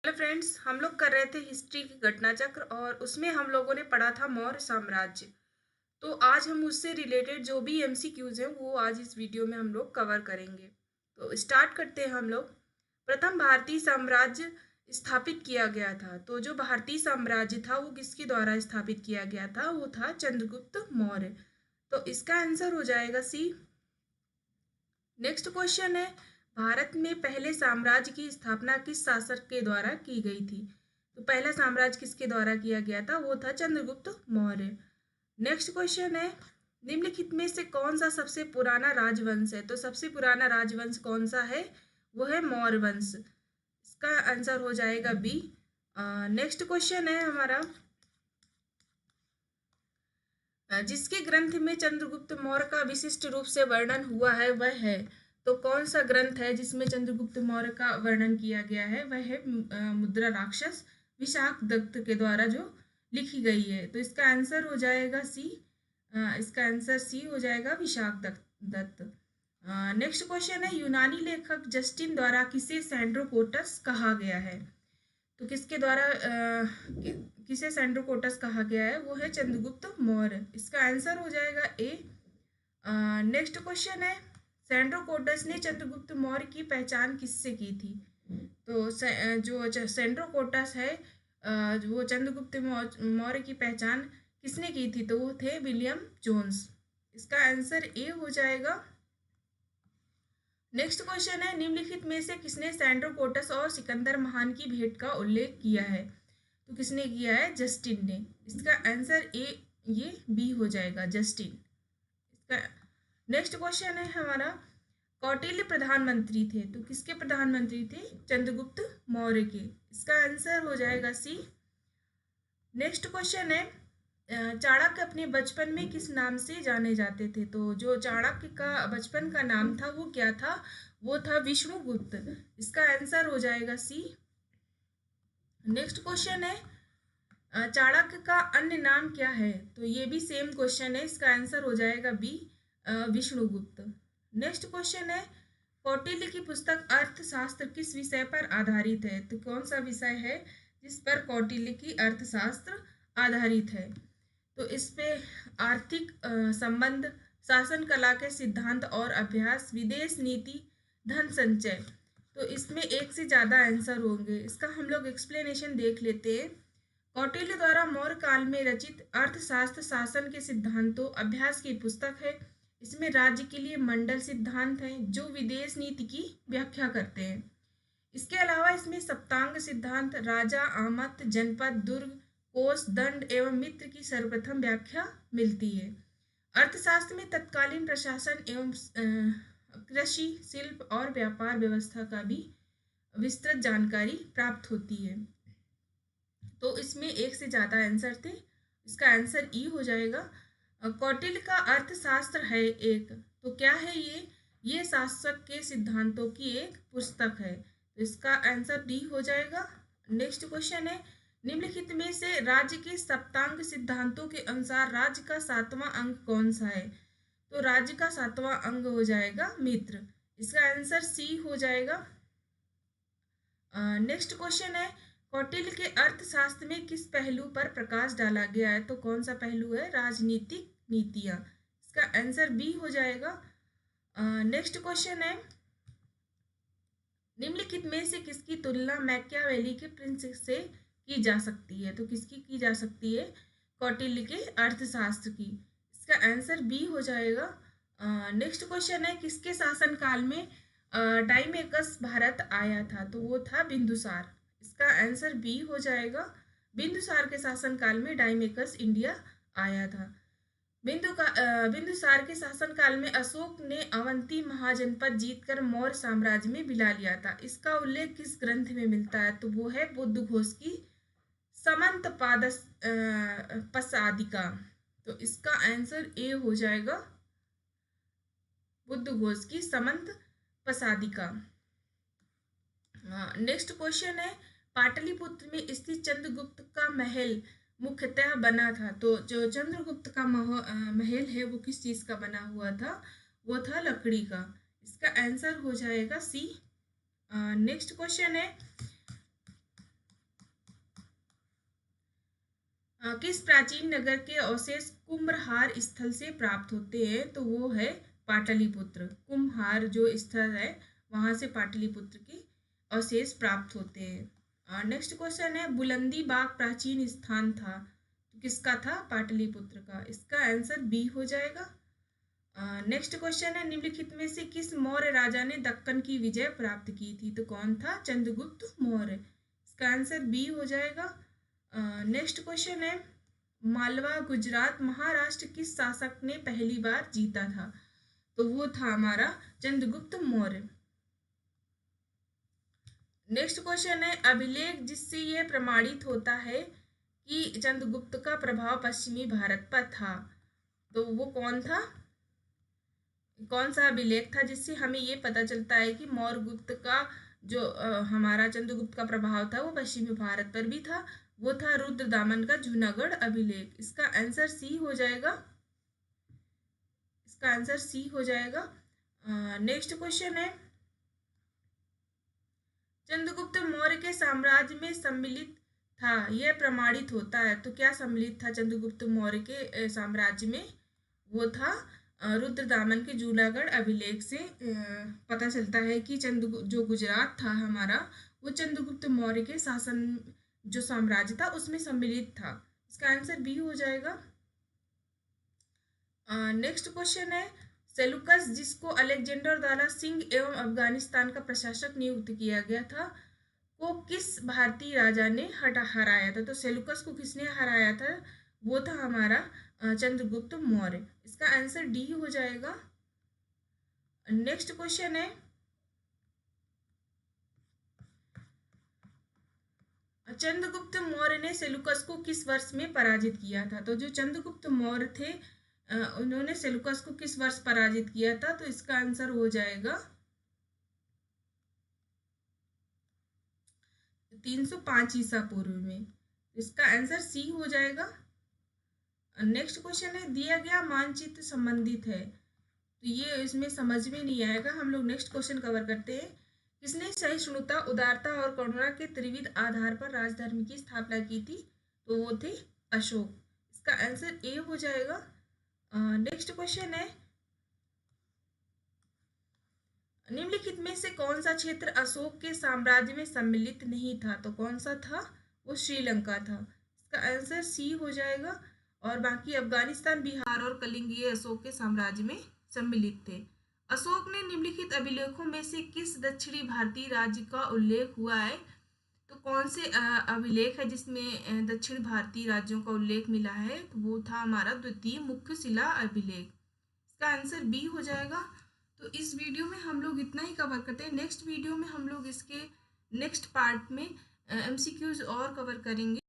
Hello friends, हम लोग कर रहे थे हिस्ट्री की घटना चक्र और उसमें हम लोगों ने पढ़ा था मौर्य साम्राज्य। तो आज हम उससे रिलेटेड जो भी एमसीक्यूज हैं वो आज इस वीडियो में हम लोग कवर करेंगे। तो स्टार्ट करते हैं हम लोग। प्रथम भारतीय साम्राज्य स्थापित किया गया था। तो जो भारतीय साम्राज्य था वो किसके द्वारा स्थापित किया गया था? वो था चंद्रगुप्त मौर्य। तो इसका आंसर हो जाएगा सी। नेक्स्ट क्वेश्चन है, भारत में पहले साम्राज्य की स्थापना किस शासक के द्वारा की गई थी? तो पहला साम्राज्य किसके द्वारा किया गया था? वो था चंद्रगुप्त मौर्य। नेक्स्ट क्वेश्चन है, निम्नलिखित में से कौन सा सबसे पुराना राजवंश है? तो सबसे पुराना राजवंश कौन सा है? वो है मौर्य वंश। इसका आंसर हो जाएगा बी। नेक्स्ट क्वेश्चन है हमारा, जिसके ग्रंथ में चंद्रगुप्त मौर्य का विशिष्ट रूप से वर्णन हुआ है वह है। तो कौन सा ग्रंथ है जिसमें चंद्रगुप्त मौर्य का वर्णन किया गया है? वह है मुद्रा राक्षस विशाख दत्त के द्वारा जो लिखी गई है। तो इसका आंसर हो जाएगा सी। इसका आंसर सी हो जाएगा विशाख दत्त। नेक्स्ट क्वेश्चन है, यूनानी लेखक जस्टिन द्वारा किसे सैंड्रोकोटस कहा गया है? तो किसके द्वारा किसे सैंड्रोकोटस कहा गया है? वो है चंद्रगुप्त मौर्य। इसका आंसर हो जाएगा ए। नेक्स्ट क्वेश्चन है, सैंड्रोकोटस ने चंद्रगुप्त मौर्य की पहचान किससे की थी? तो जो सैंड्रोकोटस है, वो चंद्रगुप्त मौर्य की पहचान किसने की थी? तो वो थे विलियम जोन्स। इसका आंसर ए हो जाएगा। नेक्स्ट क्वेश्चन है, निम्नलिखित में से किसने सैंड्रोकोटस और सिकंदर महान की भेंट का उल्लेख किया है? तो किसने किया है? जस्टिन ने। इसका आंसर ए, ये बी हो जाएगा, जस्टिन। इसका नेक्स्ट क्वेश्चन है हमारा, कौटिल्य प्रधानमंत्री थे। तो किसके प्रधानमंत्री थे? चंद्रगुप्त मौर्य के। इसका आंसर हो जाएगा सी। नेक्स्ट क्वेश्चन है, चाणक्य अपने बचपन में किस नाम से जाने जाते थे? तो जो चाणक्य का बचपन का नाम था वो क्या था? वो था विष्णुगुप्त। इसका आंसर हो जाएगा सी। नेक्स्ट क्वेश्चन है, चाणक्य का अन्य नाम क्या है? तो ये भी सेम क्वेश्चन है। इसका आंसर हो जाएगा बी, विष्णुगुप्त। नेक्स्ट क्वेश्चन है, कौटिल्य की पुस्तक अर्थशास्त्र किस विषय पर आधारित है? तो कौन सा विषय है जिस पर कौटिल्य की अर्थशास्त्र आधारित है? तो इस पे आर्थिक संबंध, शासन कला के सिद्धांत और अभ्यास, विदेश नीति, धन संचय। तो इसमें एक से ज्यादा आंसर होंगे। इसका हम लोग एक्सप्लेनेशन देख लेते हैं। कौटिल्य द्वारा मौर्य काल में रचित अर्थशास्त्र शासन के सिद्धांतों अभ्यास की पुस्तक है। इसमें राज्य के लिए मंडल सिद्धांत हैं जो विदेश नीति की व्याख्या करते हैं। इसके अलावा इसमें सप्तांग सिद्धांत, राजा, आमत, जनपद, दुर्ग, कोष, दंड एवं मित्र की सर्वप्रथम व्याख्या मिलती है। अर्थशास्त्र में तत्कालीन प्रशासन एवं कृषि, शिल्प और व्यापार व्यवस्था का भी विस्तृत जानकारी प्राप्त होती है। तो इसमें एक से ज्यादा आंसर थे। इसका आंसर ई हो जाएगा। कौटिल्य का अर्थशास्त्र है एक, तो क्या है ये शासक के सिद्धांतों की एक पुस्तक है। तो इसका आंसर डी हो जाएगा। नेक्स्ट क्वेश्चन है, निम्नलिखित में से राज्य के सप्तांग सिद्धांतों के अनुसार राज्य का 7वां अंग कौन सा है? तो राज्य का 7वां अंग हो जाएगा मित्र। इसका आंसर सी हो जाएगा। नेक्स्ट क्वेश्चन है, कौटिल्य के अर्थशास्त्र में किस पहलू पर प्रकाश डाला गया है? तो कौन सा पहलू है? राजनीतिक नीतियां। इसका आंसर बी हो जाएगा। नेक्स्ट क्वेश्चन है, निम्नलिखित में से किसकी तुलना मैकियावेली के प्रिंस से की जा सकती है? तो किसकी की जा सकती है? कौटिल्य के अर्थशास्त्र की। इसका आंसर बी हो जाएगा। नेक्स्ट क्वेश्चन है, किसके शासनकाल में डाइमेकस भारत आया था? तो वो था बिंदुसार। इसका आंसर बी हो जाएगा। बिंदुसार के शासनकाल में डाइमेकस इंडिया आया था। बिंदुसार के शासनकाल में अशोक ने अवंती महाजनपद जीतकर मौर्य साम्राज्य में मिला लिया था। इसका उल्लेख किस ग्रंथ में मिलता है? तो वो है बुद्ध घोष की समंत पसादिका। तो इसका आंसर ए हो जाएगा, बुद्ध घोष की समंत पसादिका। नेक्स्ट क्वेश्चन है, पाटलिपुत्र में स्थित चंद्रगुप्त का महल मुख्यतः बना था। तो जो चंद्रगुप्त का महल है वो किस चीज का बना हुआ था? वो था लकड़ी का। इसका आंसर हो जाएगा सी। नेक्स्ट क्वेश्चन है, किस प्राचीन नगर के अवशेष कुम्भहार स्थल से प्राप्त होते हैं? तो वो है पाटलिपुत्र। कुम्भहार जो स्थल है वहां से पाटलिपुत्र के अवशेष प्राप्त होते हैं। नेक्स्ट क्वेश्चन है, बुलंदी बाग प्राचीन स्थान था, तो किसका था? पाटलिपुत्र का। इसका आंसर बी हो जाएगा। नेक्स्ट क्वेश्चन है, निम्नलिखित में से किस मौर्य राजा ने दक्कन की विजय प्राप्त की थी? तो कौन था? चंद्रगुप्त मौर्य। इसका आंसर बी हो जाएगा। नेक्स्ट क्वेश्चन है, मालवा, गुजरात, महाराष्ट्र किस शासक ने पहली बार जीता था? तो वो था हमारा चंद्रगुप्त मौर्य। नेक्स्ट क्वेश्चन है, अभिलेख जिससे यह प्रमाणित होता है कि चंद्रगुप्त का प्रभाव पश्चिमी भारत पर था, तो वो कौन था? कौन सा अभिलेख था जिससे हमें ये पता चलता है कि मौर्य गुप्त का जो हमारा चंद्रगुप्त का प्रभाव था वो पश्चिमी भारत पर भी था? वो था रुद्रदामन का जूनागढ़ अभिलेख। इसका आंसर सी हो जाएगा। इसका आंसर सी हो जाएगा। नेक्स्ट क्वेश्चन है, चंद्रगुप्त मौर्य के साम्राज्य में सम्मिलित था, यह प्रमाणित होता है, तो क्या सम्मिलित था चंद्रगुप्त मौर्य के साम्राज्य में? वो था रुद्रदामन के जूनागढ़ अभिलेख से पता चलता है कि जो गुजरात था हमारा वो चंद्रगुप्त मौर्य के शासन जो साम्राज्य था उसमें सम्मिलित था। इसका आंसर बी हो जाएगा। नेक्स्ट क्वेश्चन है, सेलुकस जिसको अलेक्जेंडर द्वारा सिंह एवं अफगानिस्तान का प्रशासक नियुक्त किया गया था, को किस भारतीय राजा ने हराया था? तो सेलुकस को किसने हराया था? वो था हमारा चंद्रगुप्त मौर्य। इसका आंसर डी हो जाएगा। नेक्स्ट क्वेश्चन है, चंद्रगुप्त मौर्य ने सेलुकस को किस वर्ष में पराजित किया था? तो जो चंद्रगुप्त मौर्य थे उन्होंने सेलुकस को किस वर्ष पराजित किया था? तो इसका आंसर हो जाएगा 305 ईसा पूर्व में। इसका आंसर सी हो जाएगा। नेक्स्ट क्वेश्चन है, दिया गया मानचित्र संबंधित है, तो ये इसमें समझ में नहीं आएगा, हम लोग नेक्स्ट क्वेश्चन कवर करते हैं। किसने सहिष्णुता, उदारता और करुणा के त्रिविध आधार पर राजधर्म की स्थापना की थी? तो वो थे अशोक। इसका आंसर ए हो जाएगा। नेक्स्ट क्वेश्चन है, निम्नलिखित में से कौन सा क्षेत्र अशोक के साम्राज्य में सम्मिलित नहीं था? तो कौन सा था? वो श्रीलंका था। इसका आंसर सी हो जाएगा। और बाकी अफगानिस्तान, बिहार और कलिंग ये अशोक के साम्राज्य में सम्मिलित थे। अशोक ने निम्नलिखित अभिलेखों में से किस दक्षिणी भारतीय राज्य का उल्लेख हुआ है? तो कौन से अभिलेख है जिसमें दक्षिण भारतीय राज्यों का उल्लेख मिला है? तो वो था हमारा द्वितीय मुख्य शिला अभिलेख। इसका आंसर बी हो जाएगा। तो इस वीडियो में हम लोग इतना ही कवर करते हैं। नेक्स्ट वीडियो में हम लोग इसके नेक्स्ट पार्ट में एमसीक्यूज और कवर करेंगे।